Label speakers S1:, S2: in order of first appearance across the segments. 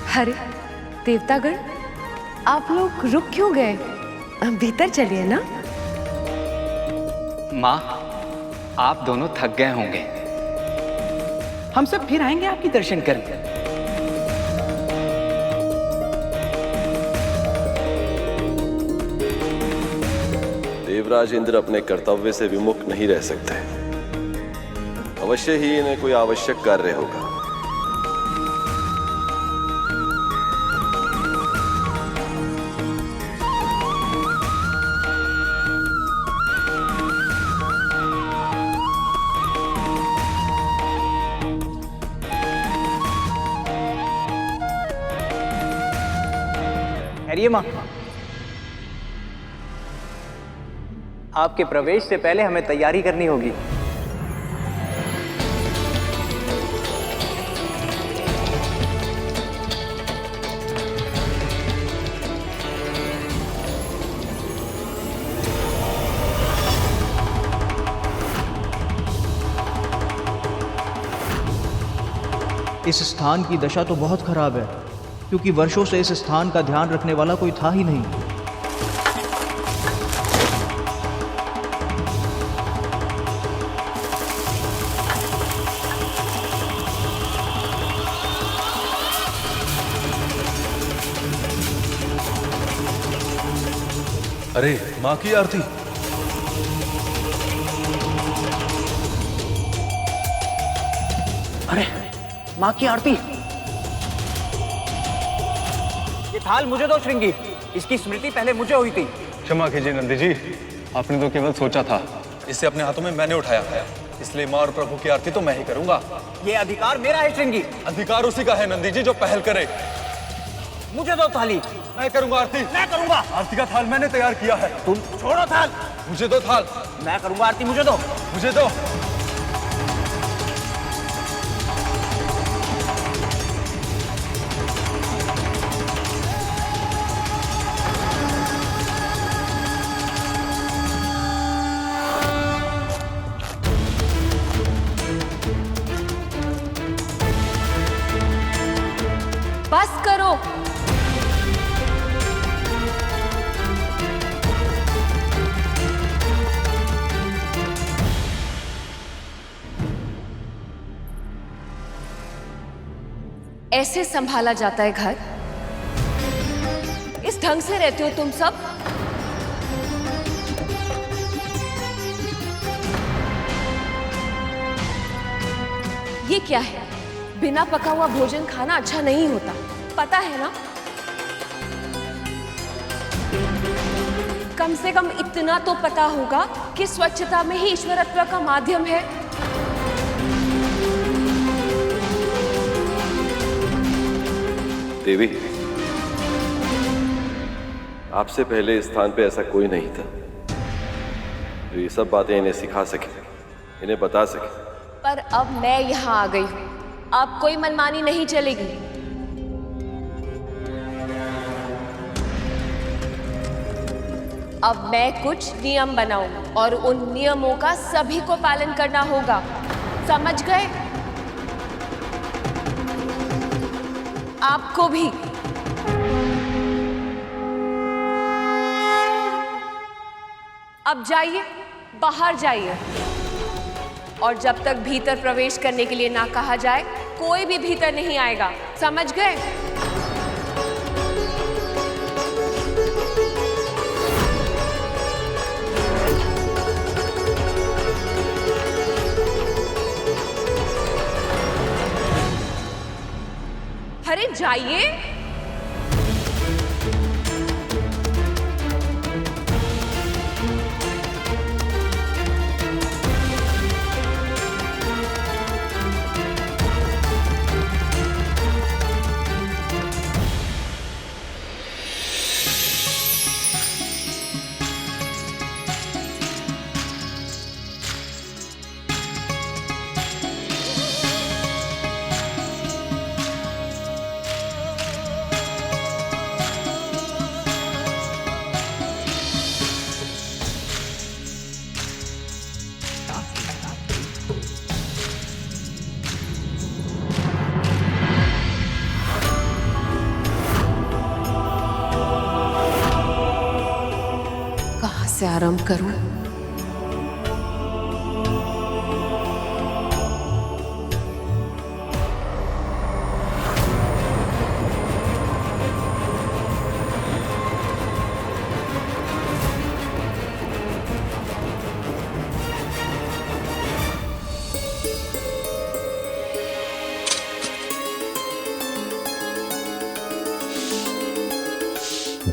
S1: अरे देवतागण, आप लोग रुक क्यों गए? भीतर चलिए ना।
S2: माँ, आप दोनों थक गए होंगे।
S3: हम सब फिर आएंगे आपके दर्शन करने।
S4: देवराज इंद्र अपने कर्तव्य से विमुख नहीं रह सकते। अवश्य ही इन्हें कोई आवश्यक कार्य होगा।
S3: ठहरिए माँ, आपके प्रवेश से पहले हमें तैयारी करनी होगी।
S5: इस स्थान की दशा तो बहुत खराब है, क्योंकि वर्षों से इस स्थान का ध्यान रखने वाला कोई था ही नहीं।
S6: अरे माँ की आरती।
S3: अरे माँ की आरती। ये थाल मुझे दो श्रृंगी, इसकी स्मृति पहले मुझे हुई थी।
S6: क्षमा कीजिए नंदी जी, आपने तो केवल सोचा था, इसे अपने हाथों में मैंने उठाया, इसलिए माँ और प्रभु की आरती तो मैं ही करूंगा।
S3: ये अधिकार मेरा है श्रृंगी।
S6: अधिकार उसी का है नंदी जी जो पहल करे।
S3: मुझे दो थाली।
S6: मैं करूंगा आरती।
S3: मैं करूंगा।
S6: आरती का थाल मैंने तैयार किया है।
S3: तुम छोड़ो थाल।
S6: मुझे दो थाल।
S3: मैं करूंगा आरती, मुझे दो।
S6: मुझे दो।
S1: बस करो। ऐसे संभाला जाता है घर? इस ढंग से रहते हो तुम सब? ये क्या है? बिना पका हुआ भोजन खाना अच्छा नहीं होता, पता है ना? कम से कम इतना तो पता होगा कि स्वच्छता में ही ईश्वरत्व का माध्यम है।
S4: देवी, आपसे पहले इस स्थान पे ऐसा कोई नहीं था जो ये सब बातें इन्हें सिखा सके, इन्हें बता सके।
S1: पर अब मैं यहाँ आ गई हूँ, अब कोई मनमानी नहीं चलेगी। अब मैं कुछ नियम बनाऊं और उन नियमों का सभी को पालन करना होगा, समझ गए? आपको भी। अब जाइए, बाहर जाइए, और जब तक भीतर प्रवेश करने के लिए ना कहा जाए कोई भी भीतर नहीं आएगा, समझ गए? अरे जाइए। से आरंभ करूं?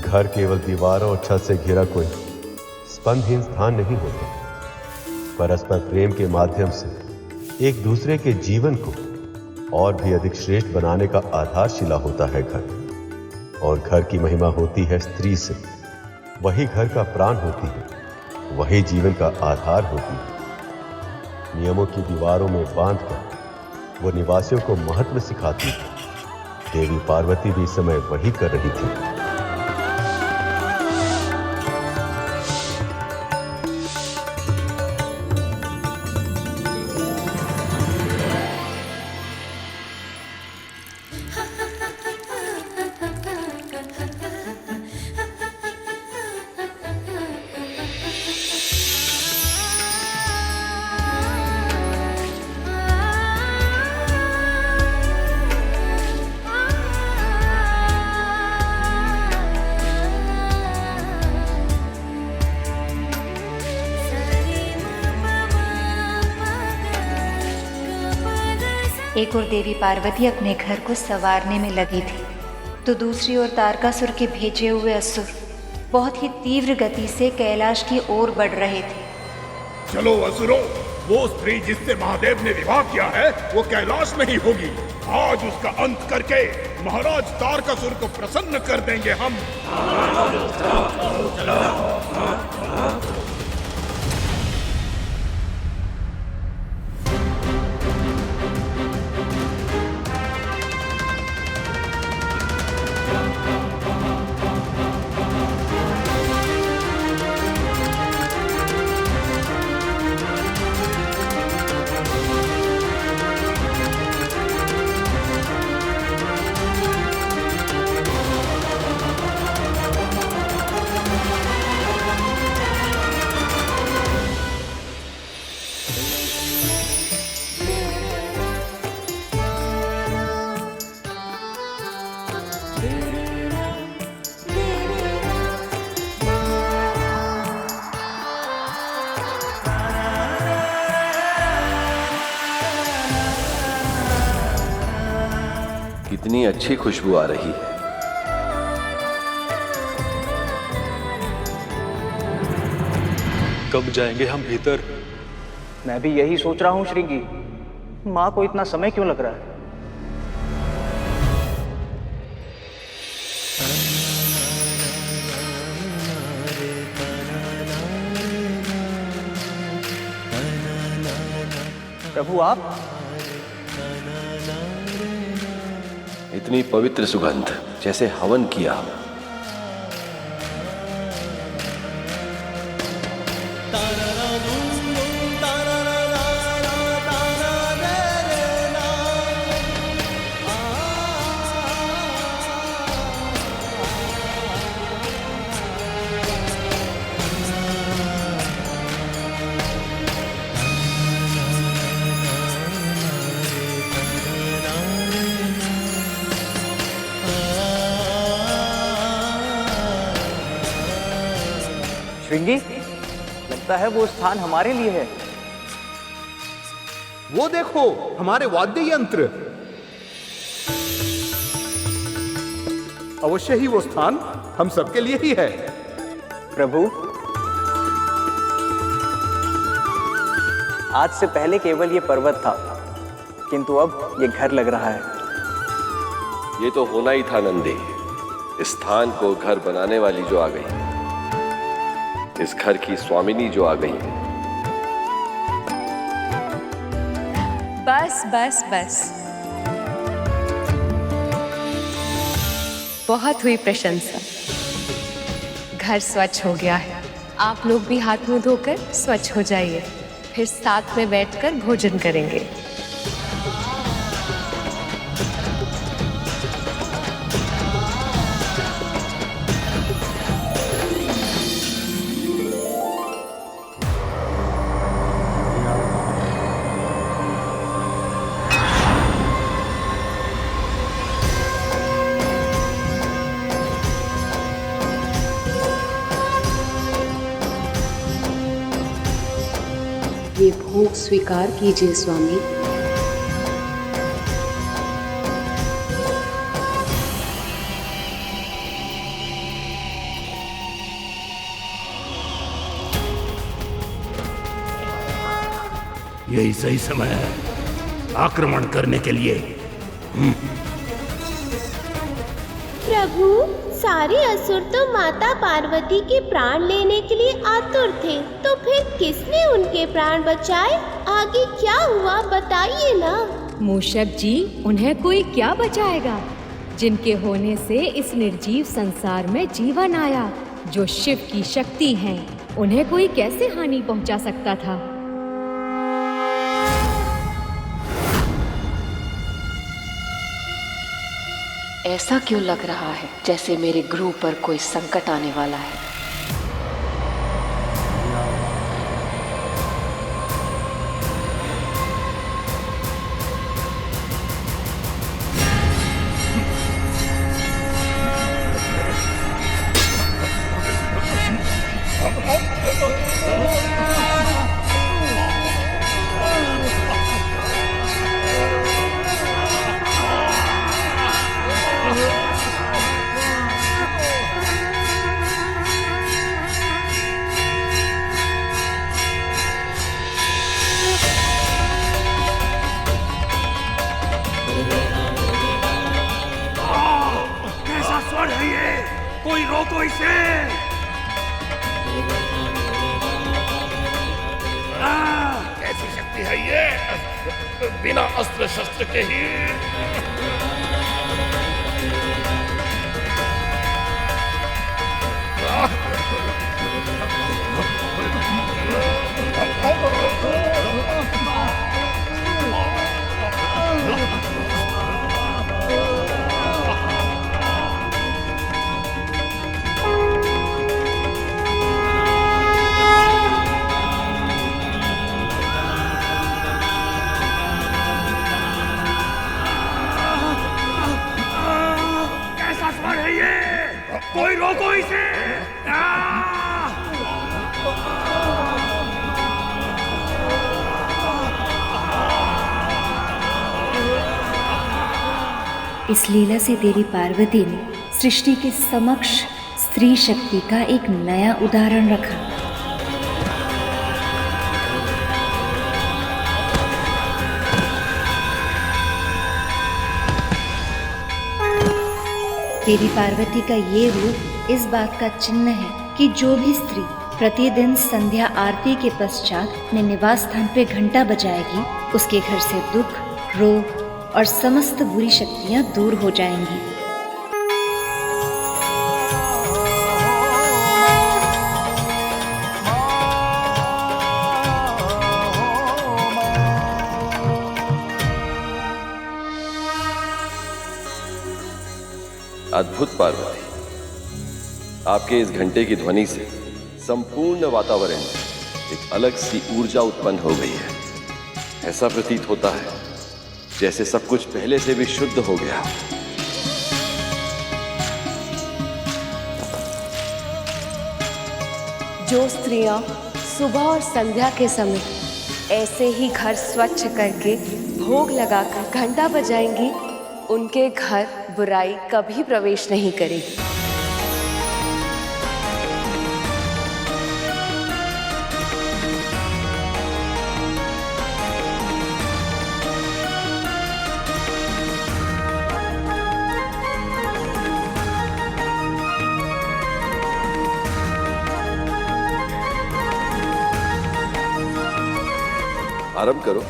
S7: घर केवल दीवारों और छत से घिरा कोई स्पंदहीन स्थान नहीं होता। परस्पर प्रेम के माध्यम से एक दूसरे के जीवन को और भी अधिक श्रेष्ठ बनाने का आधारशिला होता है घर। और घर की महिमा होती है स्त्री से। वही घर का प्राण होती है, वही जीवन का आधार होती है। नियमों की दीवारों में बांधकर वो निवासियों को महत्व सिखाती है। देवी पार्वती भी इस समय वही कर रही थी।
S8: एक ओर देवी पार्वती अपने घर को संवारने में लगी थी, तो दूसरी ओर तारकासुर के भेजे हुए असुर बहुत ही तीव्र गति से कैलाश की ओर बढ़ रहे थे।
S9: चलो असुरों, वो स्त्री जिससे महादेव ने विवाह किया है वो कैलाश में ही होगी। आज उसका अंत करके महाराज तारकासुर को प्रसन्न कर देंगे हम।
S4: कितनी अच्छी खुशबू आ रही है।
S6: कब जाएंगे हम भीतर?
S3: मैं भी यही सोच रहा हूं श्रृंगी। माँ को इतना समय क्यों लग रहा है? प्रभु आप?
S4: इतनी पवित्र सुगंध, जैसे हवन किया हो।
S3: श्रृंगी, लगता है वो स्थान हमारे लिए है।
S9: वो देखो हमारे वाद्य यंत्र। अवश्य ही वो स्थान हम सबके लिए ही है।
S3: प्रभु, आज से पहले केवल ये पर्वत था, किंतु अब ये घर लग रहा है।
S4: ये तो होना ही था नंदी। इस स्थान को घर बनाने वाली जो आ गई, इस घर की स्वामिनी जो आ गई।
S1: बस बस बस, बहुत हुई प्रशंसा। घर स्वच्छ हो गया है। आप लोग भी हाथ मुंह धोकर स्वच्छ हो जाइए, फिर साथ में बैठकर भोजन करेंगे।
S10: भोग स्वीकार कीजिए स्वामी।
S9: यही सही समय है आक्रमण करने के लिए।
S11: प्रभु, सारे असुर तो माता पार्वती के प्राण लेने के लिए आतुर थे, तो फिर किसने उनके प्राण बचाए? आगे क्या हुआ बताइए ना।
S12: मूषक जी, उन्हें कोई क्या बचाएगा जिनके होने से इस निर्जीव संसार में जीवन आया। जो शिव की शक्ति हैं, उन्हें कोई कैसे हानि पहुंचा सकता था?
S10: ऐसा क्यों लग रहा है जैसे मेरे गृह पर कोई संकट आने वाला है?
S9: कोई रोको इसे। कैसी शक्ति है ये, बिना अस्त्र शस्त्र के ही। कोई रोको इसे।
S8: इस लीला से देवी पार्वती ने सृष्टि के समक्ष स्त्री शक्ति का एक नया उदाहरण रखा। देवी पार्वती का ये रूप इस बात का चिन्ह है कि जो भी स्त्री प्रतिदिन संध्या आरती के पश्चात अपने निवास स्थान पे घंटा बजाएगी, उसके घर से दुख, रोग और समस्त बुरी शक्तियां दूर हो जाएंगी।
S4: अद्भुत पार्वती, आपके इस घंटे की ध्वनि से संपूर्ण वातावरण में एक अलग सी ऊर्जा उत्पन्न हो गई है। ऐसा प्रतीत होता है जैसे सब कुछ पहले से भी शुद्ध हो गया।
S1: जो स्त्रियां सुबह और संध्या के समय ऐसे ही घर स्वच्छ करके भोग लगाकर घंटा बजाएंगी, उनके घर बुराई कभी प्रवेश नहीं करेगी।
S4: आरंभ करो।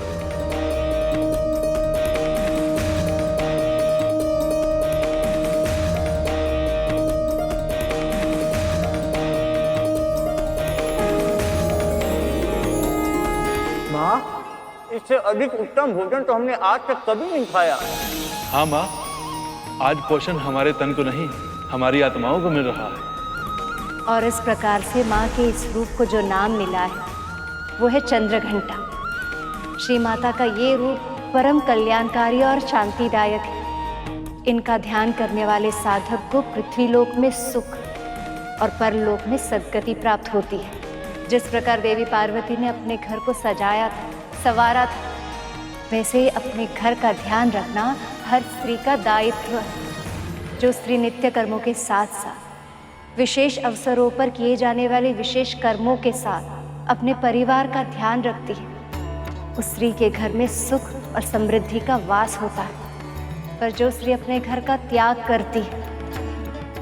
S3: माँ, इससे अधिक उत्तम भोजन तो हमने आज तक कभी नहीं खाया।
S6: हाँ माँ, आज पोषण हमारे तन को नहीं, हमारी आत्माओं को मिल रहा है।
S8: और इस प्रकार से माँ के इस रूप को जो नाम मिला है वो है चंद्रघंटा। श्री माता का ये रूप परम कल्याणकारी और शांतिदायक है। इनका ध्यान करने वाले साधक को पृथ्वी लोक में सुख और परलोक में सद्गति प्राप्त होती है। जिस प्रकार देवी पार्वती ने अपने घर को सजाया था, संवारा था, वैसे ही अपने घर का ध्यान रखना हर स्त्री का दायित्व है। जो स्त्री नित्य कर्मों के साथ साथ विशेष अवसरों पर किए जाने वाले विशेष कर्मों के साथ अपने परिवार का ध्यान रखती है, उस स्त्री के घर में सुख और समृद्धि का वास होता है। पर जो स्त्री अपने घर का त्याग करती है,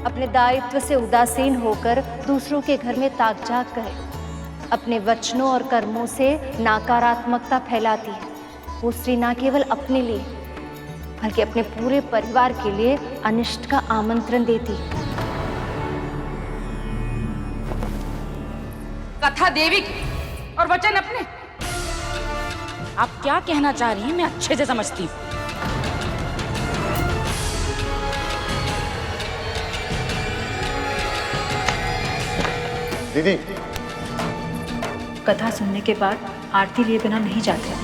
S8: अपने दायित्व से उदासीन होकर दूसरों के घर में ताक झाक करे, अपने वचनों और कर्मों से नकारात्मकता फैलाती है, वो स्त्री न केवल अपने लिए बल्कि अपने पूरे परिवार के लिए अनिष्ट का आमंत्रण देती है।
S13: कथा देवी की और वचन अपने। आप क्या कहना चाह रही हैं मैं अच्छे से समझती हूँ।
S6: दीदी,
S14: कथा सुनने के बाद आरती लिए बिना नहीं जाते।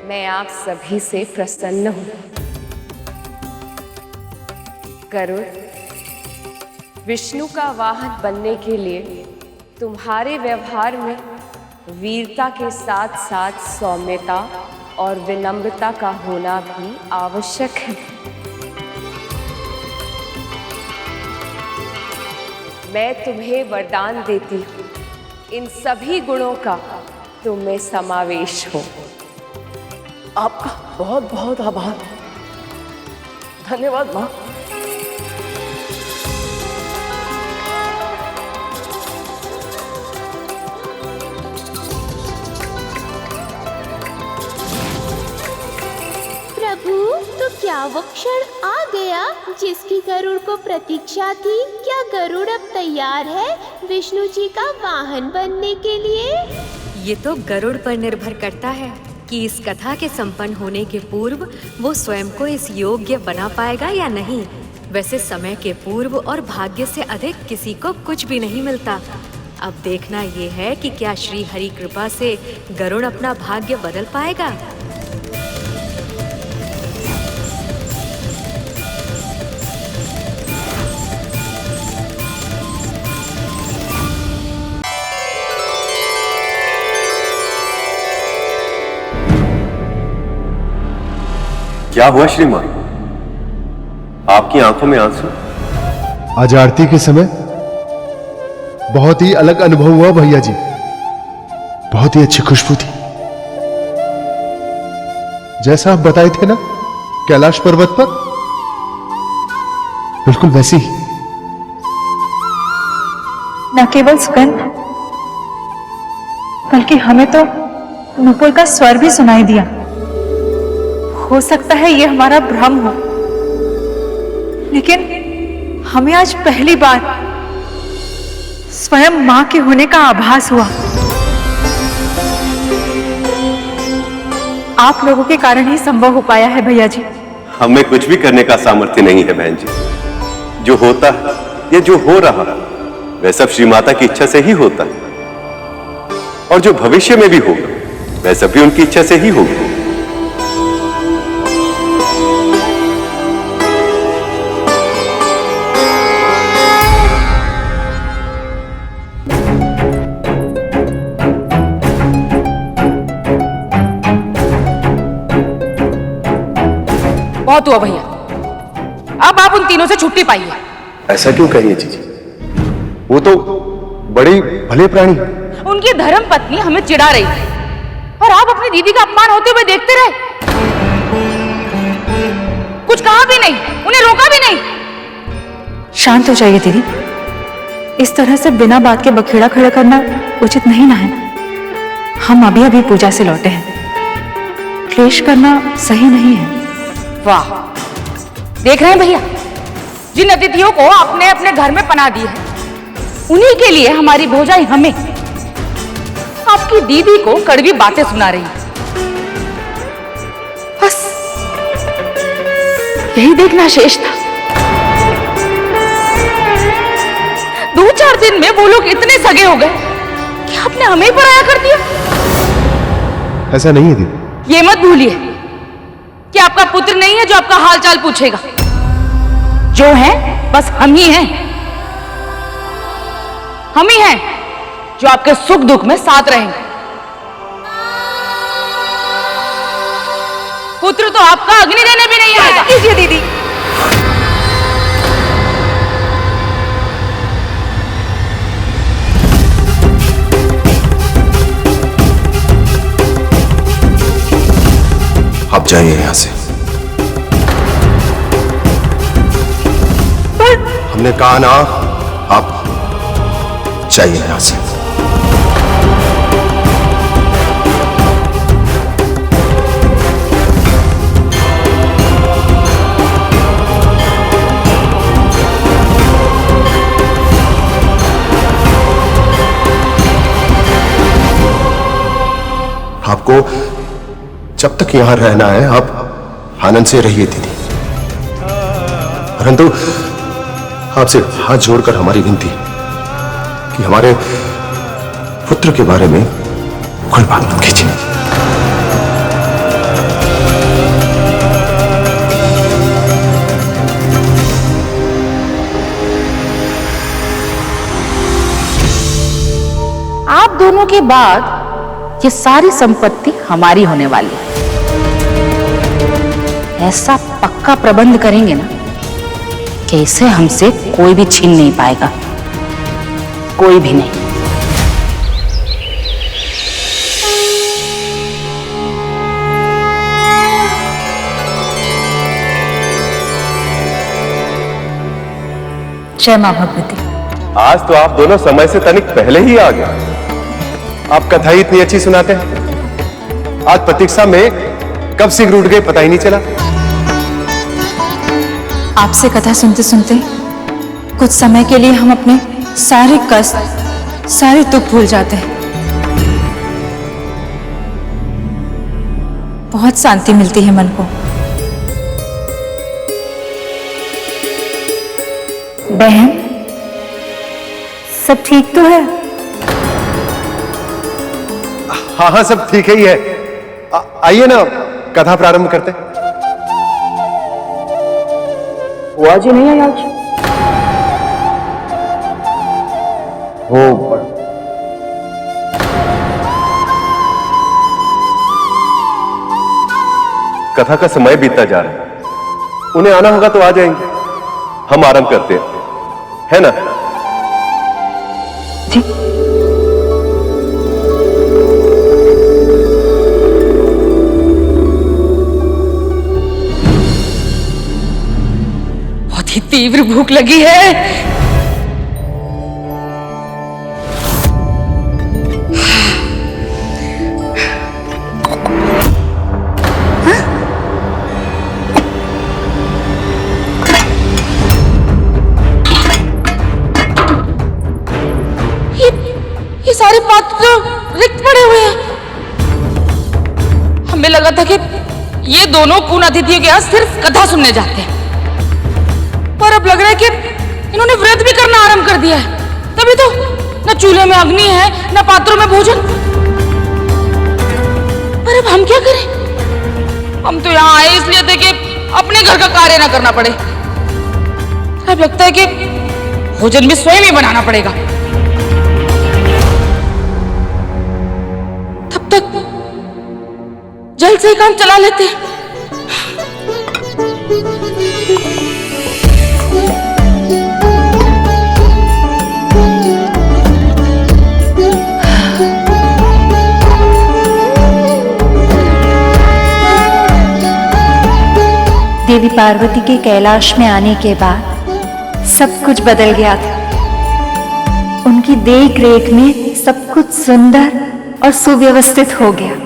S1: मैं आप सभी से प्रसन्न हूं। गरुड़, विष्णु का वाहन बनने के लिए तुम्हारे व्यवहार में वीरता के साथ साथ सौम्यता और विनम्रता का होना भी आवश्यक है। मैं तुम्हें वरदान देती हूँ, इन सभी गुणों का तुम में समावेश हो।
S15: आपका बहुत बहुत आभार। धन्यवाद माँ।
S11: प्रभु, तो क्या वो क्षण आ गया जिसकी गरुड़ को प्रतीक्षा थी? क्या गरुड़ अब तैयार है विष्णु जी का वाहन बनने के लिए?
S12: ये तो गरुड़ पर निर्भर करता है कि इस कथा के संपन्न होने के पूर्व वो स्वयं को इस योग्य बना पाएगा या नहीं। वैसे समय के पूर्व और भाग्य से अधिक किसी को कुछ भी नहीं मिलता। अब देखना ये है कि क्या श्री हरि कृपा से गरुड़ अपना भाग्य बदल पाएगा।
S7: क्या हुआ श्रीमान? आपकी आंखों में आंसू?
S16: आज आरती के समय बहुत ही अलग अनुभव हुआ भैया जी। बहुत ही अच्छी खुशबू थी, जैसा आप बताए थे ना कैलाश पर्वत पर, बिल्कुल वैसी ही।
S14: न केवल सुगंध बल्कि हमें तो नुपुर का स्वर भी सुनाई दिया। हो सकता है ये हमारा भ्रम हो, लेकिन हमें आज पहली बार स्वयं मां के होने का आभास हुआ। आप लोगों के कारण ही संभव हो पाया है भैया जी।
S7: हमें कुछ भी करने का सामर्थ्य नहीं है बहन जी। जो होता है या जो हो रहा है वह सब श्री माता की इच्छा से ही होता है, और जो भविष्य में भी होगा वह सब भी उनकी इच्छा से ही होगा।
S13: बहुत हुआ भैया, अब आप उन तीनों से छुट्टी पाइए।
S7: ऐसा क्यों कहिए जीजी, वो तो बड़ी भले प्राणी।
S13: उनकी धर्म पत्नी हमें चिढ़ा रही थी और आप अपनी दीदी का अपमान होते हुए देखते रहे। कुछ कहा भी नहीं, उन्हें रोका भी नहीं।
S14: शांत हो जाइए दीदी, इस तरह से बिना बात के बखेड़ा खड़ा करना उचित नहीं ना है। हम अभी अभी पूजा से लौटे हैं, क्लेश करना सही नहीं है।
S13: वाह, देख रहे हैं भैया, जिन अतिथियों को आपने अपने घर में पनाह दी है उन्हीं के लिए हमारी भौजाई हमें आपकी दीदी को कड़वी बातें सुना रही है। बस यही देखना शेष था। 2-4 दिन में वो लोग इतने सगे हो गए कि आपने हमें ही पराया कर दिया।
S16: ऐसा नहीं है दीदी।
S13: ये मत भूलिए कि आपका पुत्र नहीं है जो आपका हालचाल पूछेगा। जो है बस हम ही हैं। हम ही हैं जो आपके सुख दुख में साथ रहेंगे। पुत्र तो आपका अग्नि देने भी नहीं आएगा।
S14: कीजिए दीदी।
S7: आप जाइए यहां से। हमने कहा ना, आप जाइए यहां से। आपको जब तक यहां रहना है आप आनंद से रहिए दीदी, परंतु आपसे हाथ जोड़कर हमारी विनती कि हमारे पुत्र के बारे में कोई बात मत कीजिए।
S13: आप दोनों के बाद ये सारी संपत्ति हमारी होने वाली है। ऐसा पक्का प्रबंध करेंगे ना कि इसे हमसे कोई भी छीन नहीं पाएगा, कोई भी नहीं।
S14: जय मां भगवती।
S7: आज तो आप दोनों समय से तनिक पहले ही आ गए। आप कथा ही इतनी अच्छी सुनाते हैं। आज प्रतीक्षा में कब सिंह उठ गए पता ही नहीं चला।
S14: आपसे कथा सुनते सुनते कुछ समय के लिए हम अपने सारे कष्ट, सारे दुख भूल जाते हैं। बहुत शांति मिलती है मन को। बहन, सब ठीक तो है?
S7: हाँ हाँ, सब ठीक ही है। आइए ना, कथा प्रारंभ करते हैं।
S3: वो आज ही नहीं है आज। वो
S7: कथा का समय बीतता जा रहा है, उन्हें आना होगा तो आ जाएंगे। हम आरंभ करते हैं, है ना?
S14: जी।
S13: बहुत ही तीव्र भूख लगी है। ये सारे पात्र रिक्त पड़े हुए हैं। हमें लगा था कि ये दोनों कुन अतिथियों के यहाँ सिर्फ कथा सुनने जाते हैं, पर अब लग रहा है कि इन्होंने व्रत भी करना आरंभ कर दिया है। तभी तो न चूल्हे में अग्नि है, न पात्रों में भोजन। पर अब हम क्या करें? हम तो यहाँ आए इसलिए थे कि अपने घर का कार्य ना करना पड़े। अब लगता है कि भोजन भी स्वयं ही बनाना पड़ेगा। तब तक जल्द से ही काम चला लेते हैं।
S8: देवी पार्वती के कैलाश में आने के बाद सब कुछ बदल गया था। उनकी देख रेख में सब कुछ सुंदर और सुव्यवस्थित हो गया।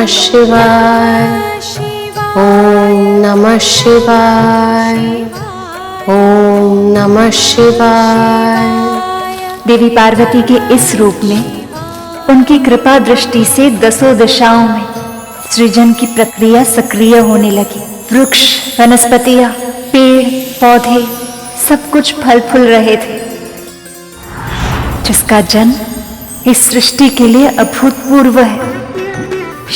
S1: शिवाय, ओम नमः शिवाय, ओम नमः शिवाय।
S8: देवी पार्वती के इस रूप में उनकी कृपा दृष्टि से दसों दिशाओं में सृजन की प्रक्रिया सक्रिय होने लगी। वृक्ष, वनस्पतियां, पेड़, पौधे सब कुछ फल फूल रहे थे, जिसका जन्म इस सृष्टि के लिए अभूतपूर्व है।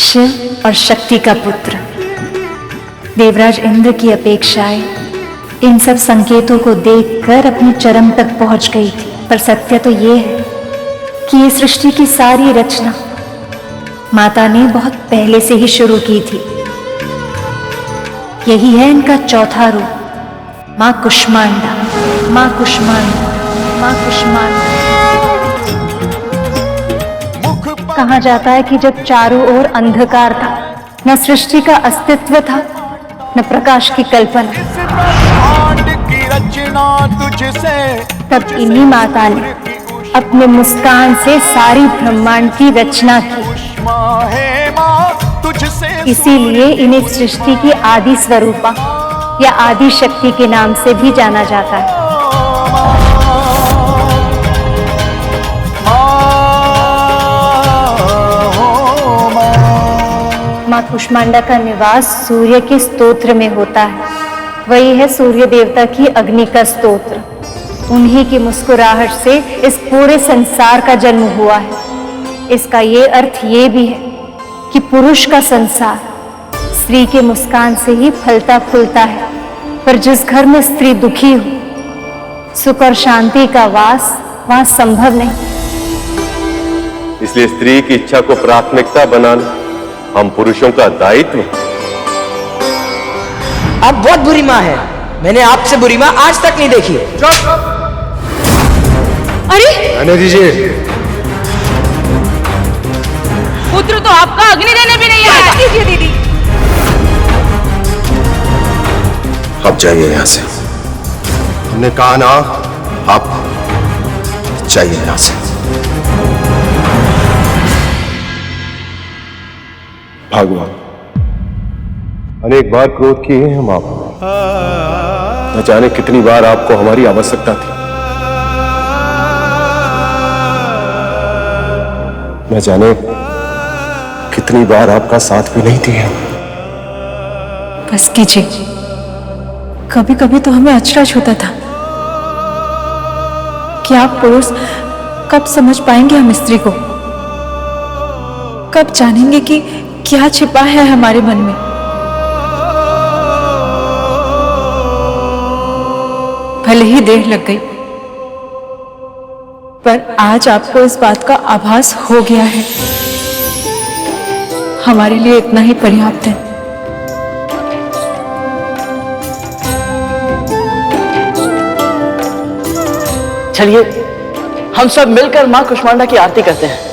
S8: शिव और शक्ति का पुत्र देवराज इंद्र की अपेक्षाएं इन सब संकेतों को देखकर अपनी चरम तक पहुंच गई थी। पर सत्य तो ये है कि ये सृष्टि की सारी रचना माता ने बहुत पहले से ही शुरू की थी। यही है इनका चौथा रूप, माँ कुष्मांडा, माँ कुष्मांडा, माँ कुष्मांडा। कहा जाता है कि जब चारों ओर अंधकार था, न सृष्टि का अस्तित्व था, न प्रकाश की कल्पना, तब इन्हीं माता ने अपने मुस्कान से सारी ब्रह्मांड की रचना की। इसीलिए इन्हें सृष्टि की आदि स्वरूपा या आदि शक्ति के नाम से भी जाना जाता है। माँ कुष्मांडा का निवास सूर्य के स्तोत्र में होता है। वही है सूर्य देवता की अग्नि का स्तोत्र। उन्हीं की मुस्कुराहट से इस पूरे संसार का जन्म हुआ है। इसका ये अर्थ ये भी है कि पुरुष का संसार स्त्री के मुस्कान से ही फलता फूलता है। पर जिस घर में स्त्री दुखी हो, सुख और शांति का वास वहां संभव नहीं।
S7: इसलिए स्त्री की इच्छा को प्राथमिकता बनाना हम पुरुषों का दायित्व।
S17: आप बहुत बुरी माँ है। मैंने आपसे बुरी माँ आज तक नहीं देखी।
S13: अरे
S16: रहने दीजिए।
S13: पुत्र तो आपका अग्नि देने भी नहीं आया। दीजिए दीदी।
S7: अब जाइए यहां से। हमने कहा ना, आप जाइए यहां से। भगवान, अनेक बार क्रोध किए हैं हम आप। न जाने कितनी बार आपको हमारी आवश्यकता थी। न जाने कितनी बार आपका साथ भी नहीं दिया।
S14: बस कीजिए। कभी कभी तो हमें अचरज होता था क्या पुरुष कब समझ पाएंगे हम स्त्री को? कब जानेंगे कि क्या छिपा है हमारे मन में? भले ही देर लग गई, पर आज आपको इस बात का आभास हो गया है। हमारे लिए इतना ही पर्याप्त है।
S17: चलिए हम सब मिलकर मां कुष्मांडा की आरती करते हैं।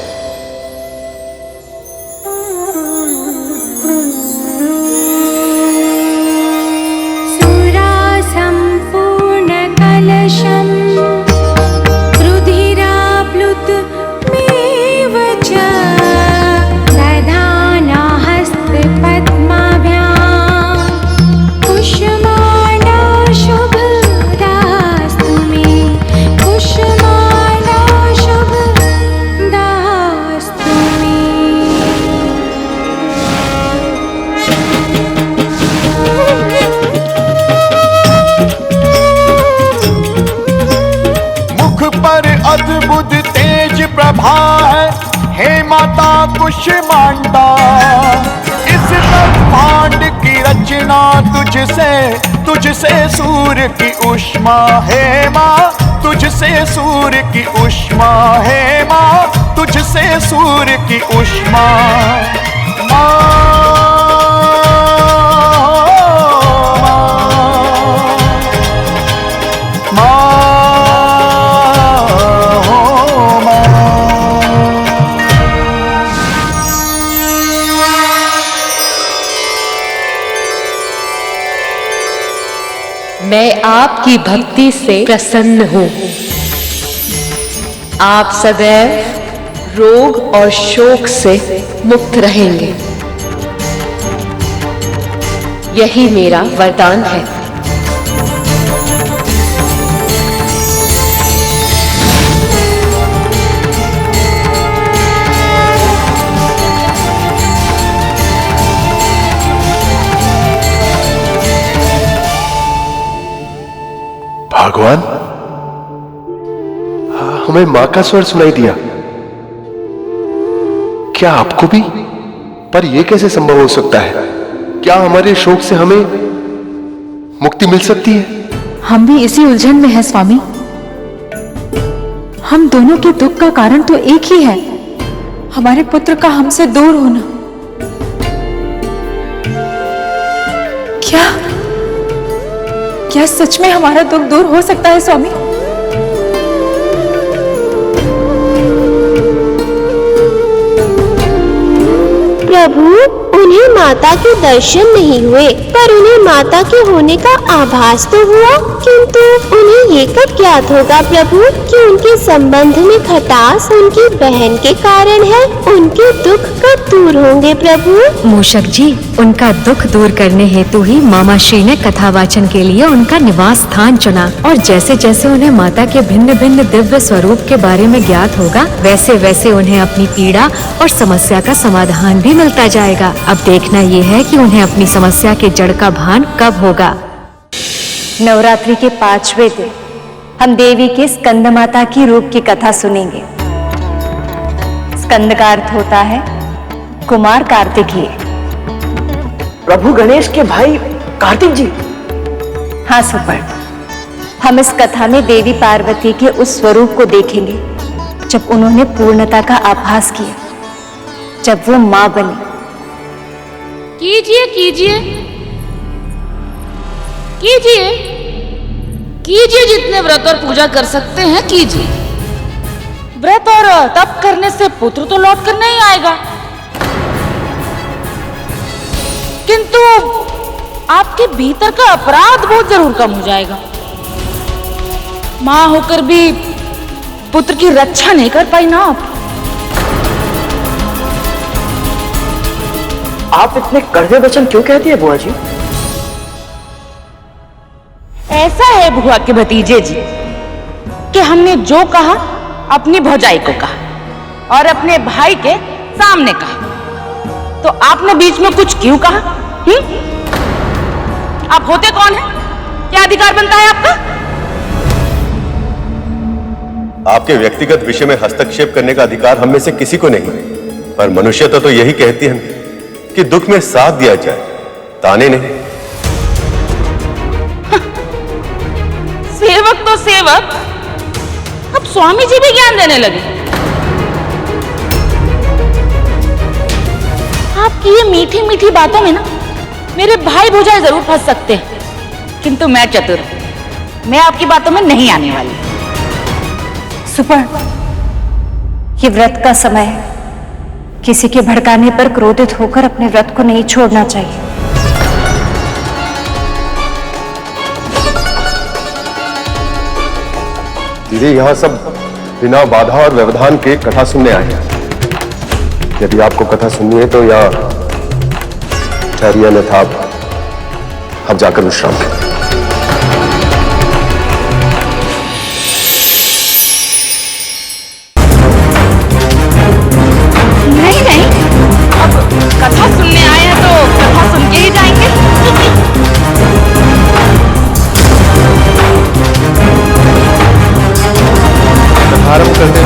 S18: अद्भुत तेज प्रभा है, हे माता कुष्मांडा। इस ब्रह्मांड की रचना तुझसे सूर्य की उष्मा है माँ, तुझसे सूर्य की उष्मा है माँ, तुझसे सूर्य की उष्मा।
S10: मैं आपकी भक्ति से प्रसन्न हूँ। आप सदैव रोग और शोक से मुक्त रहेंगे, यही मेरा वरदान है।
S16: भगवान, हमें मां का स्वर सुनाई दिया। क्या आपको भी? पर यह कैसे संभव हो सकता है? क्या हमारे शोक से हमें मुक्ति मिल सकती है?
S14: हम भी इसी उलझन में हैं स्वामी। हम दोनों के दुख का कारण तो एक ही है, हमारे पुत्र का हमसे दूर होना। क्या सच में हमारा दुख दूर हो सकता है स्वामी?
S11: प्रभु, उन्हें माता के दर्शन नहीं हुए, पर उन्हें माता के होने का आभास तो हुआ। किंतु उन्हें ये कब ज्ञात होगा प्रभु कि उनके संबंध में खटास उनकी बहन के कारण है? उनके दुख कब दूर होंगे प्रभु?
S12: मूषक जी, उनका दुख दूर करने हेतु ही मामा श्री ने कथावाचन के लिए उनका निवास स्थान चुना, और जैसे जैसे उन्हें माता के भिन्न भिन्न दिव्य स्वरूप के बारे में ज्ञात होगा, वैसे वैसे उन्हें अपनी पीड़ा और समस्या का समाधान भी मिलता जाएगा। अब देखना ये है कि उन्हें अपनी समस्या के जड़ का भान कब होगा।
S8: नवरात्रि के 5वें दिन हम देवी के स्कंद माता की रूप की कथा सुनेंगे। स्कंद का अर्थ होता है कुमार कार्तिकीय।
S17: प्रभु गणेश के भाई कार्तिक जी।
S8: हाँ सुपर्ण, हम इस कथा में देवी पार्वती के उस स्वरूप को देखेंगे जब उन्होंने पूर्णता का आभास किया, जब वो मां बनी।
S13: कीजिए कीजिए कीजिए कीजिए, जितने व्रत और पूजा कर सकते हैं कीजिए। व्रत और तप करने से पुत्र तो लौट कर नहीं आएगा, किंतु आपके भीतर का अपराध बहुत जरूर कम हो जाएगा। मां होकर भी पुत्र की रक्षा नहीं कर पाई ना
S17: आप इतने कड़वे वचन क्यों कहती है बुआ जी?
S13: ऐसा है बुआ के भतीजे जी कि हमने जो कहा अपनी भौजाई को कहा और अपने भाई के सामने कहा, तो आपने बीच में कुछ क्यों कहा? आप होते कौन हैं? क्या अधिकार बनता है आपका?
S7: आपके व्यक्तिगत विषय में हस्तक्षेप करने का अधिकार हम में से किसी को नहीं, पर मनुष्यता तो यही कहती है कि दुख में साथ दिया जाए, ताने नहीं।
S13: सेवक तो सेवक, अब स्वामी जी भी ज्ञान देने लगे। आपकी ये मीठी मीठी बातों में ना मेरे भाई भौजाई जरूर फंस सकते हैं, किंतु मैं चतुर, मैं आपकी बातों में नहीं आने वाली।
S8: सुपर्ण, ये व्रत का समय है, किसी के भड़काने पर क्रोधित होकर अपने व्रत को नहीं छोड़ना चाहिए।
S7: दीदी, यहाँ सब बिना बाधा और व्यवधान के कथा सुनने आए हैं। यदि आपको कथा सुननी है तो यहाँ ठहरिए, अन्यथा आप जाकर विश्राम करें।
S13: नहीं नहीं, अब कथा सुनने आए हैं तो कथा सुन के ही जाएंगे।
S7: आरंभ करने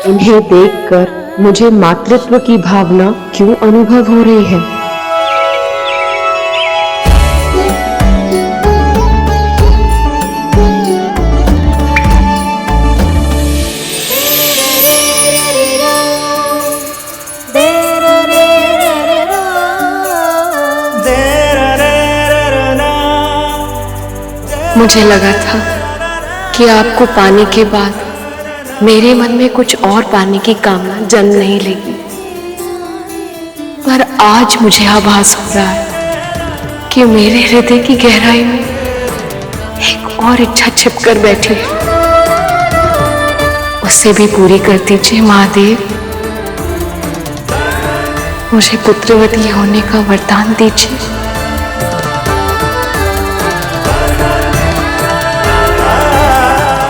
S1: इन्हें देखकर मुझे मातृत्व की भावना क्यों अनुभव हो रही है? मुझे लगा था कि आपको पाने के बाद मेरे मन में कुछ और पाने की कामना जन्म नहीं लेगी, पर आज मुझे आभास हो रहा है कि मेरे हृदय की गहराई में एक और इच्छा छिपकर बैठी है। उसे भी पूरी कर दीजिए महादेव। मुझे पुत्रवती होने का वरदान दीजिए।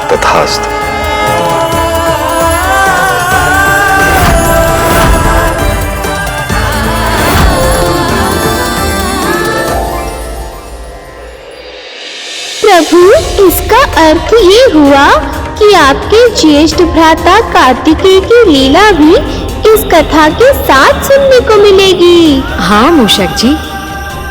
S7: तथास्तु।
S11: प्रभु, इसका अर्थ ये हुआ कि आपके ज्येष्ठ भ्राता कार्तिकेय की लीला भी इस कथा के साथ सुनने को मिलेगी।
S12: हाँ मूषक जी,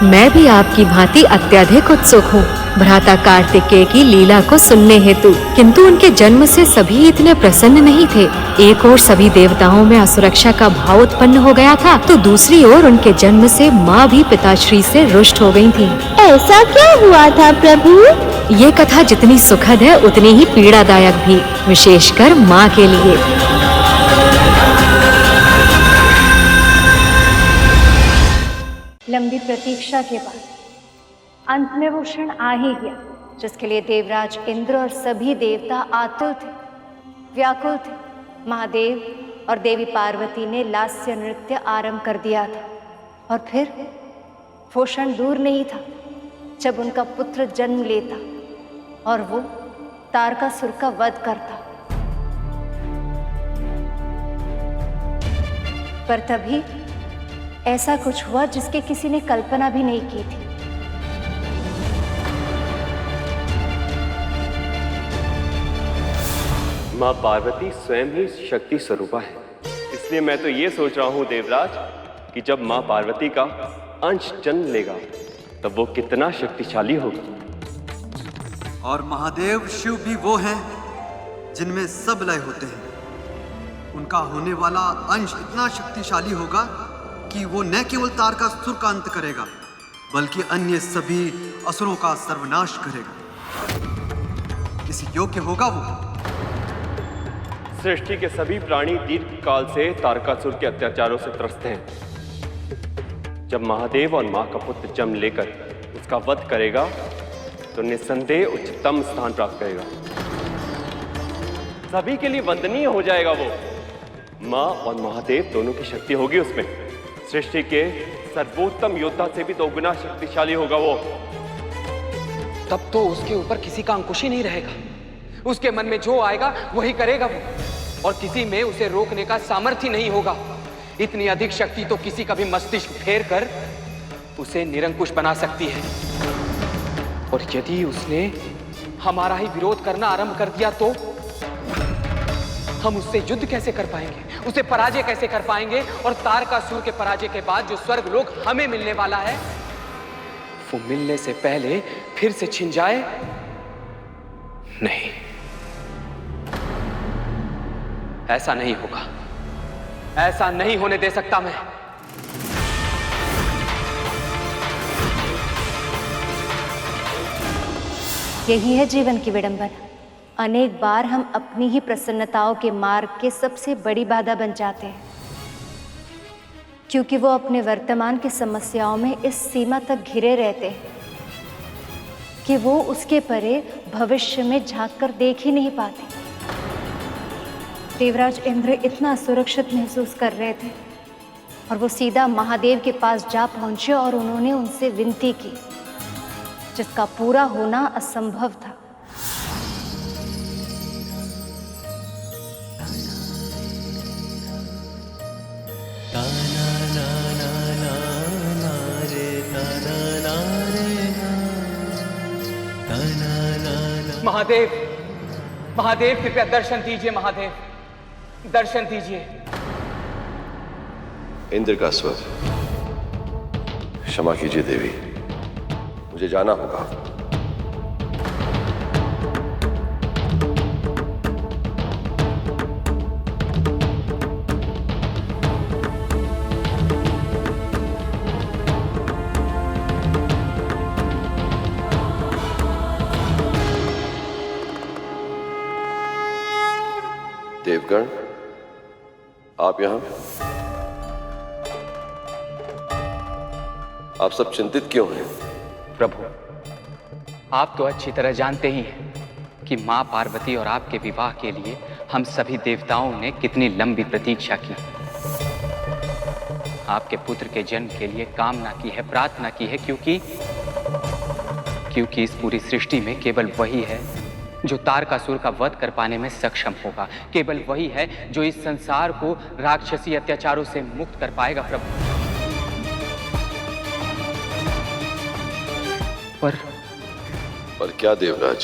S12: मैं भी आपकी भांति अत्यधिक उत्सुक हूँ भ्राता कार्तिकेय की लीला को सुनने हेतु, किंतु उनके जन्म से सभी इतने प्रसन्न नहीं थे। एक ओर सभी देवताओं में असुरक्षा का भाव उत्पन्न हो गया था, तो दूसरी ओर उनके जन्म से माँ भी पिताश्री से रुष्ट हो गई थी।
S11: ऐसा क्या हुआ था प्रभु?
S12: ये कथा जितनी सुखद है उतनी ही पीड़ादायक भी, विशेषकर माँ के लिए।
S8: लंबी प्रतीक्षा के बाद अंत में वो क्षण आ ही गया जिसके लिए देवराज इंद्र और सभी देवता आतुर थे, व्याकुल थे। महादेव और देवी पार्वती ने लास्य नृत्य आरंभ कर दिया था, और फिर वो क्षण दूर नहीं था जब उनका पुत्र जन्म लेता और वो तारकासुर का वध करता। पर तभी ऐसा कुछ हुआ जिसके किसी ने कल्पना भी नहीं की थी।
S19: माँ पार्वती स्वयं ही शक्ति स्वरूपा है। इसलिए मैं तो ये सोच रहा हूँ देवराज कि जब माँ पार्वती का अंश जन्म लेगा तब वो कितना शक्तिशाली होगा।
S20: और महादेव शिव भी वो हैं जिनमें सब लय होते हैं। उनका होने वाला अंश इतना शक्तिशाली होगा कि वो न केवल तारकासुर का अंत करेगा बल्कि अन्य सभी असुरों का सर्वनाश करेगा। किसी योग्य होगा वो।
S19: सृष्टि के सभी प्राणी दीर्घ काल से तारकासुर के अत्याचारों से त्रस्त हैं। जब महादेव और मां का पुत्र जन्म लेकर उसका वध करेगा तो निस्संदेह उच्चतम स्थान प्राप्त करेगा। सभी के लिए वंदनीय हो जाएगा वो। मां और महादेव दोनों की शक्ति होगी उसमें। सृष्टि के सर्वोत्तम योद्धा से भी 2 गुना शक्तिशाली होगा वो।
S2: तब तो उसके ऊपर किसी का अंकुश ही नहीं रहेगा। उसके मन में जो आएगा वही करेगा वो, और किसी में उसे रोकने का सामर्थ्य नहीं होगा। इतनी अधिक शक्ति तो किसी का भी मस्तिष्क फेर कर उसे निरंकुश बना सकती है। और यदि उसने हमारा ही विरोध करना आरंभ कर दिया तो हम उससे युद्ध कैसे कर पाएंगे, उसे पराजय कैसे कर पाएंगे? और तारकासुर के पराजय के बाद जो स्वर्गलोक हमें मिलने वाला है वो मिलने से पहले फिर से छिन जाए? नहीं, ऐसा नहीं होगा। ऐसा नहीं होने दे सकता मैं।
S8: यही है जीवन की विडंबना। अनेक बार हम अपनी ही प्रसन्नताओं के मार्ग के सबसे बड़ी बाधा बन जाते हैं, क्योंकि वो अपने वर्तमान की समस्याओं में इस सीमा तक घिरे रहते हैं कि वो उसके परे भविष्य में झांक कर देख ही नहीं पाते। देवराज इंद्र इतना सुरक्षित महसूस कर रहे थे और वो सीधा महादेव के पास जा पहुंचे और उन्होंने उनसे विनती की, जिसका पूरा होना असंभव था।
S2: महादेव, महादेव कृपया दर्शन दीजिए। महादेव दर्शन दीजिए।
S4: इंद्र का स्वर। क्षमा कीजिए देवी, मुझे जाना होगा। देवगण, आप यहां? आप सब चिंतित क्यों हैं?
S2: प्रभु, आप तो अच्छी तरह जानते ही हैं कि मां पार्वती और आपके विवाह के लिए हम सभी देवताओं ने कितनी लंबी प्रतीक्षा की। आपके पुत्र के जन्म के लिए कामना की है, प्रार्थना की है, क्योंकि इस पूरी सृष्टि में केवल वही है जो तारकासुर का वध कर पाने में सक्षम होगा। केवल वही है जो इस संसार को राक्षसी अत्याचारों से मुक्त कर पाएगा। प्रभु,
S4: पर क्या देवराज,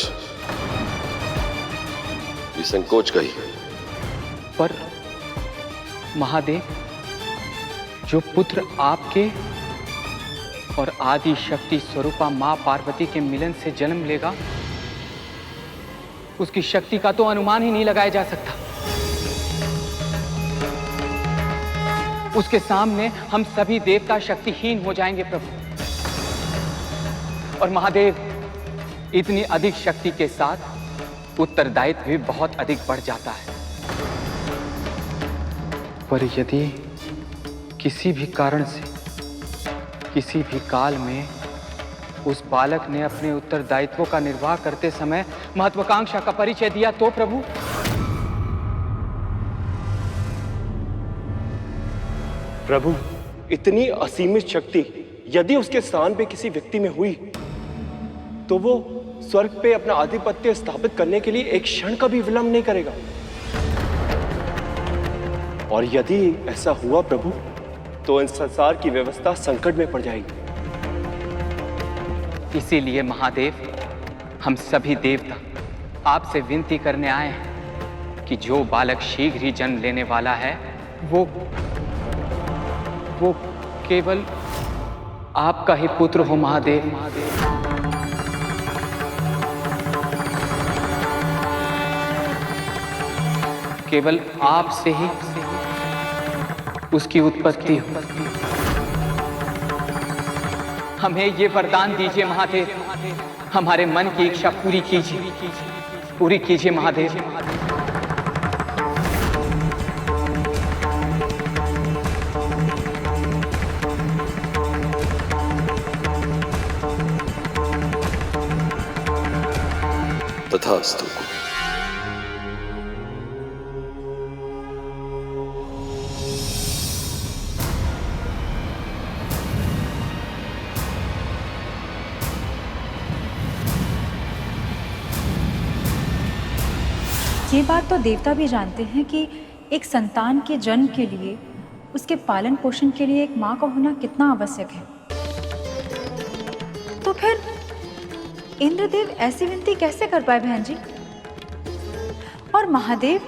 S4: ये संकोच का ही है।
S2: पर महादेव, जो पुत्र आपके और आदि शक्ति स्वरूपा मां पार्वती के मिलन से जन्म लेगा, उसकी शक्ति का तो अनुमान ही नहीं लगाया जा सकता। उसके सामने हम सभी देवता शक्तिहीन हो जाएंगे प्रभु। और महादेव, इतनी अधिक शक्ति के साथ उत्तरदायित्व भी बहुत अधिक बढ़ जाता है। पर यदि किसी भी कारण से, किसी भी काल में उस बालक ने अपने उत्तरदायित्वों का निर्वाह करते समय महत्वाकांक्षा का परिचय दिया तो प्रभु?
S19: प्रभु, इतनी असीमित शक्ति यदि उसके स्थान पे किसी व्यक्ति में हुई तो वो स्वर्ग पे अपना आधिपत्य स्थापित करने के लिए एक क्षण का भी विलंब नहीं करेगा। और यदि ऐसा हुआ प्रभु, तो इन संसार की व्यवस्था संकट में पड़ जाएगी।
S2: इसीलिए महादेव, हम सभी देवता आपसे विनती करने आए हैं कि जो बालक शीघ्र ही जन्म लेने वाला है वो केवल आपका ही पुत्र हो महादेव। केवल आप से ही उसकी उत्पत्ति हो। हमें ये वरदान दीजिए महादेव, हमारे मन की इच्छा पूरी कीजिए महादेव।
S4: तथास्तु।
S14: ये बात तो देवता भी जानते हैं कि एक संतान के जन्म के लिए, उसके पालन पोषण के लिए एक माँ का होना कितना आवश्यक है। तो फिर इंद्रदेव ऐसी विनती कैसे कर पाए बहन जी? और महादेव,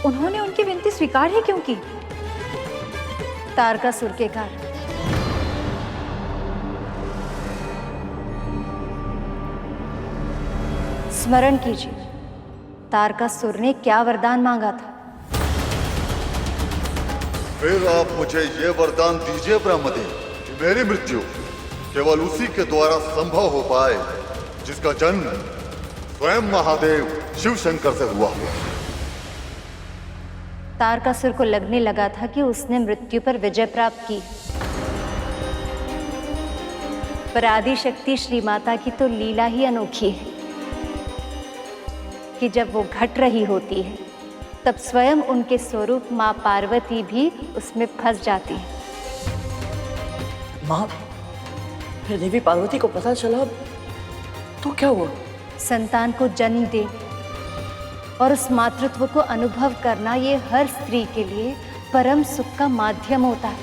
S14: उन्होंने उनकी विनती स्वीकार ही क्यों की?
S8: तारकासुर के कारण। स्मरण कीजिए, तारकासुर ने क्या वरदान मांगा था?
S21: फिर आप मुझे ये वरदान दीजिए ब्रह्मदेव कि मेरी मृत्यु केवल उसी के द्वारा संभव हो पाए जिसका जन्म स्वयं महादेव शिव शंकर से हुआ हो।
S8: तारकासुर को लगने लगा था कि उसने मृत्यु पर विजय प्राप्त की, पर आदि शक्ति श्री माता की तो लीला ही अनोखी है कि जब वो घट रही होती है तब स्वयं उनके स्वरूप माँ पार्वती भी उसमें फंस जाती है।
S17: माँ, फिर देवी पार्वती को पता चला तो क्या हुआ?
S8: संतान को जन्म दे और उस मातृत्व को अनुभव करना, ये हर स्त्री के लिए परम सुख का माध्यम होता है।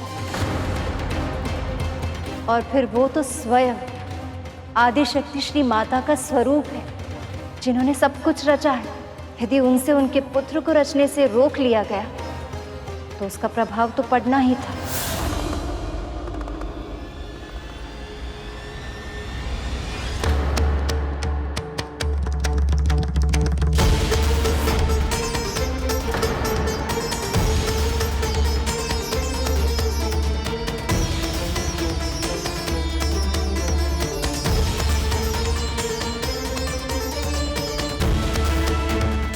S8: और फिर वो तो स्वयं आदि शक्ति श्री माता का स्वरूप है, जिन्होंने सब कुछ रचा है। यदि उनसे उनके पुत्र को रचने से रोक लिया गया तो उसका प्रभाव तो पड़ना ही था।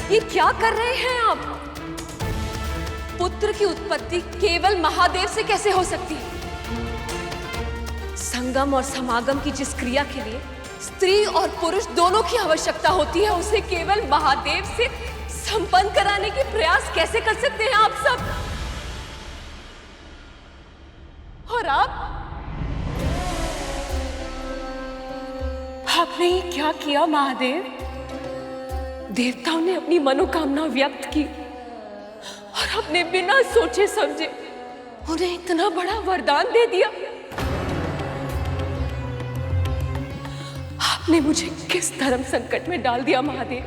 S1: ये क्या कर रहे हैं आप? पुत्र की उत्पत्ति केवल महादेव से कैसे हो सकती है? संगम और समागम की जिस क्रिया के लिए स्त्री और पुरुष दोनों की आवश्यकता होती है, उसे केवल महादेव से संपन्न कराने के प्रयास कैसे कर सकते हैं आप सब? और आपने ये क्या किया महादेव? देवताओं ने अपनी मनोकामना व्यक्त की और अपने बिना सोचे समझे उन्हें इतना बड़ा वरदान दे दिया। आपने मुझे किस धर्म संकट में डाल दिया महादेव?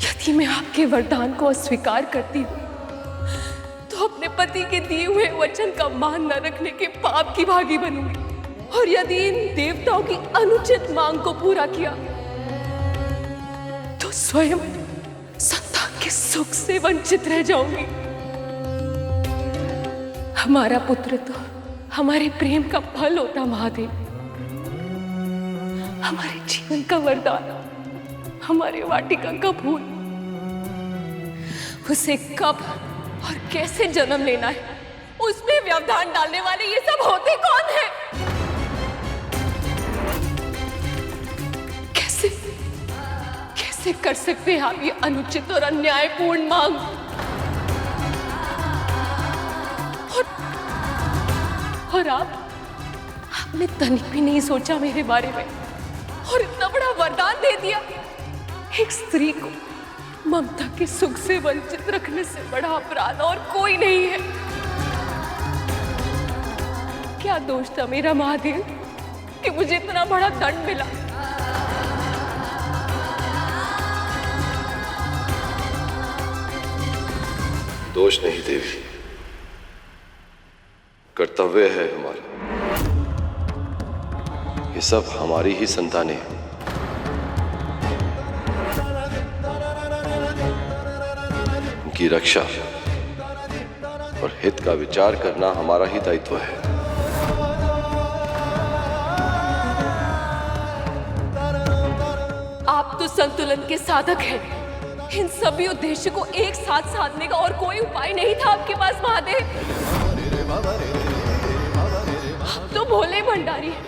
S1: यदि मैं आपके वरदान को अस्वीकार करती हूँ तो अपने पति के दिए हुए वचन का मान न रखने के पाप की भागी बनूंगी, और यदि इन देवताओं की अनुचित मांग को पूरा किया तो स्वयं संतान के सुख से वंचित रह जाऊंगी। हमारा पुत्र तो हमारे प्रेम का फल होता महादेव, हमारे जीवन का वरदान, हमारे वाटिका का फूल। उसे कब और कैसे जन्म लेना है, उसमें व्यवधान डालने वाले ये सब होते कौन हैं? कैसे कर सकते हैं आप ये अनुचित और अन्यायपूर्ण मांग? और आपने तनिक भी नहीं सोचा मेरे बारे में और इतना बड़ा वरदान दे दिया। एक स्त्री को ममता के सुख से वंचित रखने से बड़ा अपराध और कोई नहीं है। क्या दोष था मेरा महादेव कि मुझे इतना बड़ा दंड मिला?
S4: दोष नहीं देवी, कर्तव्य है हमारा। ये सब हमारी ही संतानें हैं। उनकी रक्षा और हित का विचार करना हमारा ही दायित्व है।
S1: आप तो संतुलन के साधक हैं। इन सभी उद्देश्य को एक साथ साधने का और कोई उपाय नहीं था आपके पास महादेव। आप तो भोले भंडारी हैं।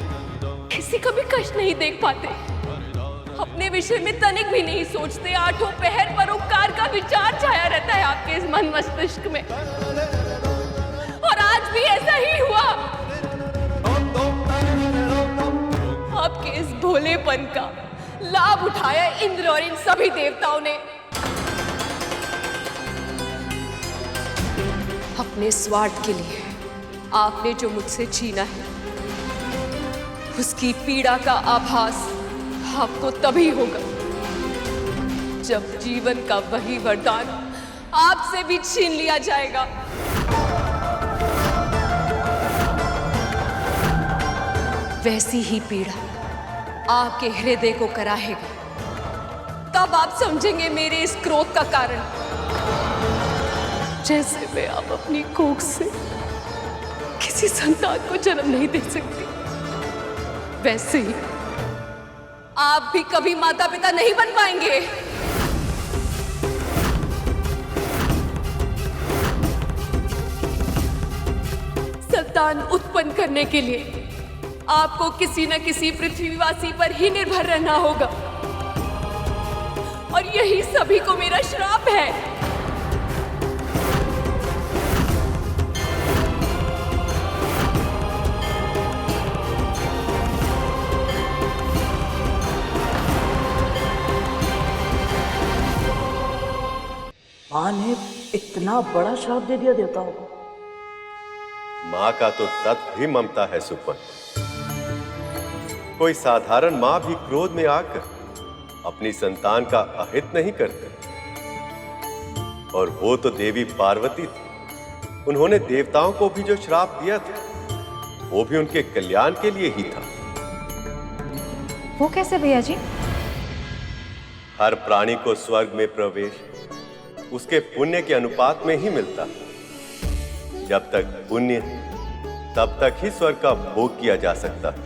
S1: किसी का भी कष्ट नहीं देख पाते, अपने विषय में तनिक भी नहीं सोचते। आठों पहर परोपकार का विचार छाया रहता है आपके इस मन मस्तिष्क में, और आज भी ऐसा ही हुआ। आपके इस भोलेपन का लाभ उठाया इंद्र और इन सभी देवताओं ने। अपने स्वार्थ के लिए आपने जो मुझसे छीना है, उसकी पीड़ा का आभास आपको तभी होगा जब जीवन का वही वरदान आपसे भी छीन लिया जाएगा। वैसी ही पीड़ा आपके हृदय को कराहेगा। तब आप समझेंगे मेरे इस क्रोध का कारण। जैसे मैं आप अपनी कोख से किसी संतान को जन्म नहीं दे सकती, वैसे ही आप भी कभी माता पिता नहीं बन पाएंगे। संतान उत्पन्न करने के लिए आपको किसी न किसी पृथ्वीवासी पर ही निर्भर रहना होगा, और यही सभी को मेरा श्राप है।
S15: माँ ने इतना बड़ा श्राप दे दिया देवताओं को।
S5: माँ का तो तत्व ही ममता है सुपन। कोई साधारण माँ भी क्रोध में आकर अपनी संतान का अहित नहीं करती। और वो तो देवी पार्वती थी। उन्होंने देवताओं को भी जो श्राप दिया था, वो भी उनके कल्याण के लिए ही था।
S14: वो कैसे भैया जी?
S5: हर प्राणी को स्वर्ग में प्रवेश उसके पुण्य के अनुपात में ही मिलता है। जब तक पुण्य तब तक ही स्वर्ग का भोग किया जा सकता है,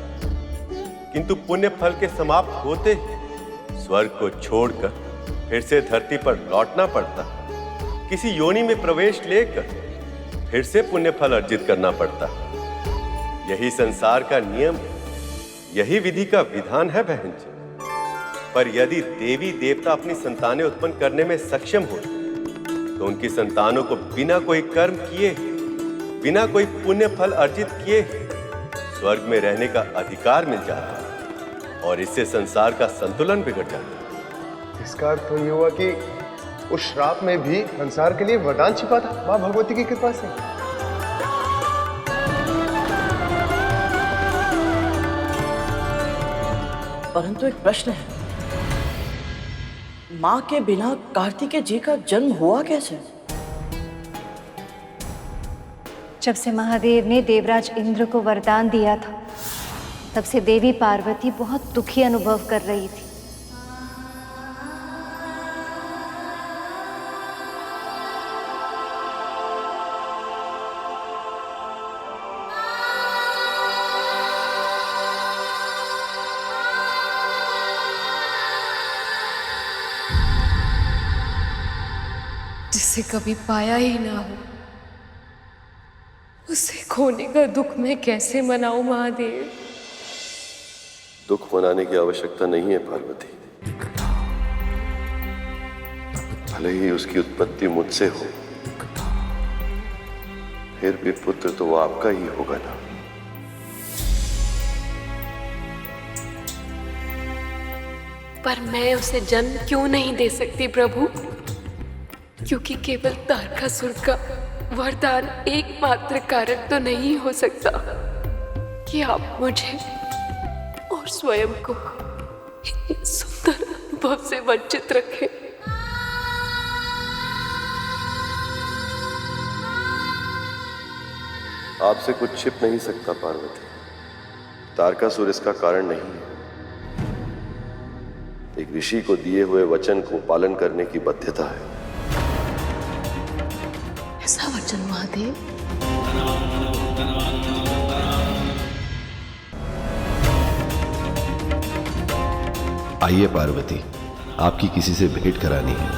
S5: किंतु पुण्य फल के समाप्त होते ही स्वर्ग को छोड़कर फिर से धरती पर लौटना पड़ता। किसी योनि में प्रवेश लेकर फिर से पुण्य फल अर्जित करना पड़ता। यही संसार का नियम, यही विधि का विधान है बहन जी। पर यदि देवी देवता अपनी संतानें उत्पन्न करने में सक्षम हो तो उनकी संतानों को बिना कोई कर्म किए, बिना कोई पुण्य फल अर्जित किए स्वर्ग में रहने का अधिकार मिल जाता है, और इससे संसार का संतुलन बिगड़ जाता है।
S16: इसका अर्थ तो ये हुआ कि उस श्राप में भी संसार के लिए वरदान छिपा था माँ भगवती की कृपा से।
S15: परंतु एक प्रश्न है, माँ के बिना कार्तिकेय जी का जन्म हुआ कैसे?
S8: जब से महादेव ने देवराज इंद्र को वरदान दिया था, तब से देवी पार्वती बहुत दुखी अनुभव कर रही थी।
S1: जिसे कभी पाया ही ना हो, उसे खोने का दुख मैं कैसे मनाऊं महादेव?
S4: दुख मनाने की आवश्यकता नहीं है पार्वती। भले ही उसकी उत्पत्ति मुझसे हो, फिर भी पुत्र तो वो आपका ही होगा ना।
S1: पर मैं उसे जन्म क्यों नहीं दे सकती प्रभु? क्योंकि केवल तारकासुर का वरदान एकमात्र कारण तो नहीं हो सकता कि आप मुझे और स्वयं को इतने सुंदर अनुभव से वंचित रखें।
S4: आपसे कुछ छिप नहीं सकता पार्वती। तारकासुर इसका कारण नहीं है। एक ऋषि को दिए हुए वचन को पालन करने की बाध्यता है।
S10: ऐसा वचन महादेव?
S7: आइए पार्वती, आपकी किसी से भेंट करानी है।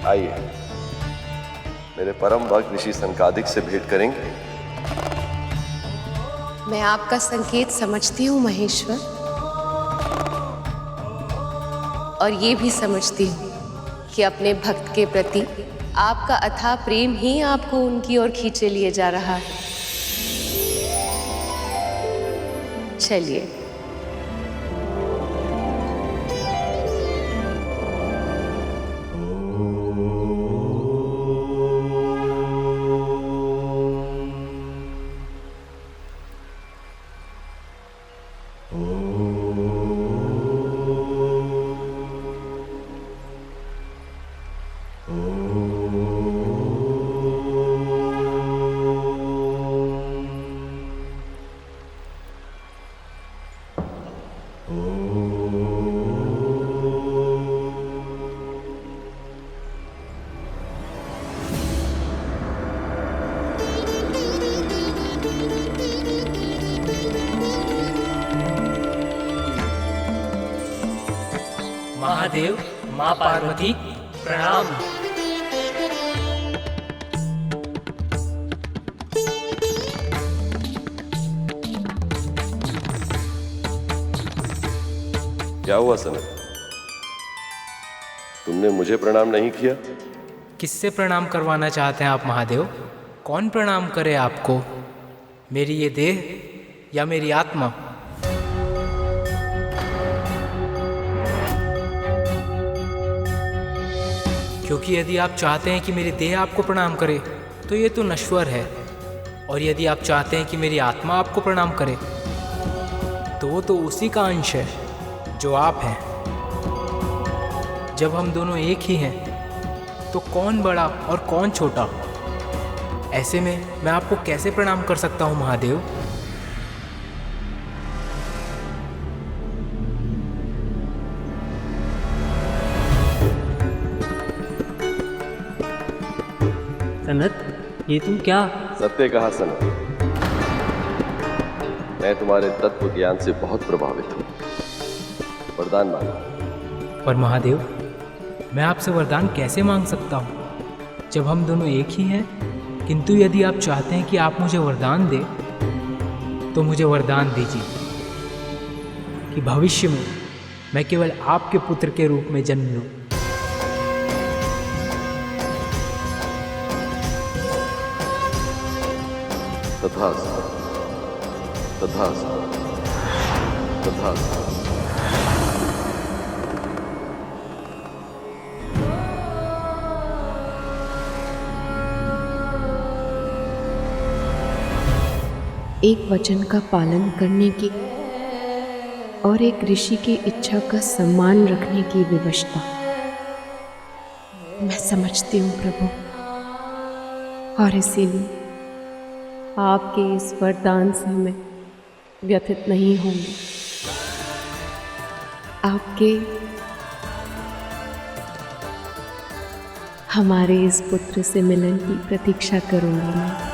S4: आइए, मेरे परम भक्त ऋषि संकादिक से भेंट करेंगे।
S1: मैं आपका संकेत समझती हूँ महेश्वर, और ये भी समझती हूँ कि अपने भक्त के प्रति आपका अथाह प्रेम ही आपको उनकी ओर खींचे लिए जा रहा है। चलिए।
S9: महादेव, माँ पार्वती, प्रणाम।
S4: क्या हुआ सनत? तुमने मुझे प्रणाम नहीं किया?
S9: किससे प्रणाम करवाना चाहते हैं आप महादेव? कौन प्रणाम करे आपको? मेरी ये देह या मेरी आत्मा? क्योंकि यदि आप चाहते हैं कि मेरी देह आपको प्रणाम करे तो ये तो नश्वर है, और यदि आप चाहते हैं कि मेरी आत्मा आपको प्रणाम करे तो वो तो उसी का अंश है जो आप हैं। जब हम दोनों एक ही हैं तो कौन बड़ा और कौन छोटा? ऐसे में मैं आपको कैसे प्रणाम कर सकता हूँ महादेव?
S22: सनत, ये तुम क्या?
S4: सत्य कहा सनत। मैं तुम्हारे तत्व ज्ञान से बहुत प्रभावित हूँ। वरदान मांगा।
S9: पर महादेव, मैं आपसे वरदान कैसे मांग सकता हूँ जब हम दोनों एक ही हैं? किंतु यदि आप चाहते हैं कि आप मुझे वरदान दें तो मुझे वरदान दीजिए कि भविष्य में मैं केवल आपके पुत्र के रूप में जन्म लूं।
S4: तथास्तु, तथास्तु, तथास्तु।
S1: एक वचन का पालन करने की और एक ऋषि की इच्छा का सम्मान रखने की विवशता मैं समझती हूँ प्रभु, और इसीलिए आपके इस वरदान से मैं व्यथित नहीं होंगी। आपके हमारे इस पुत्र से मिलन की प्रतीक्षा करूंगी मैं।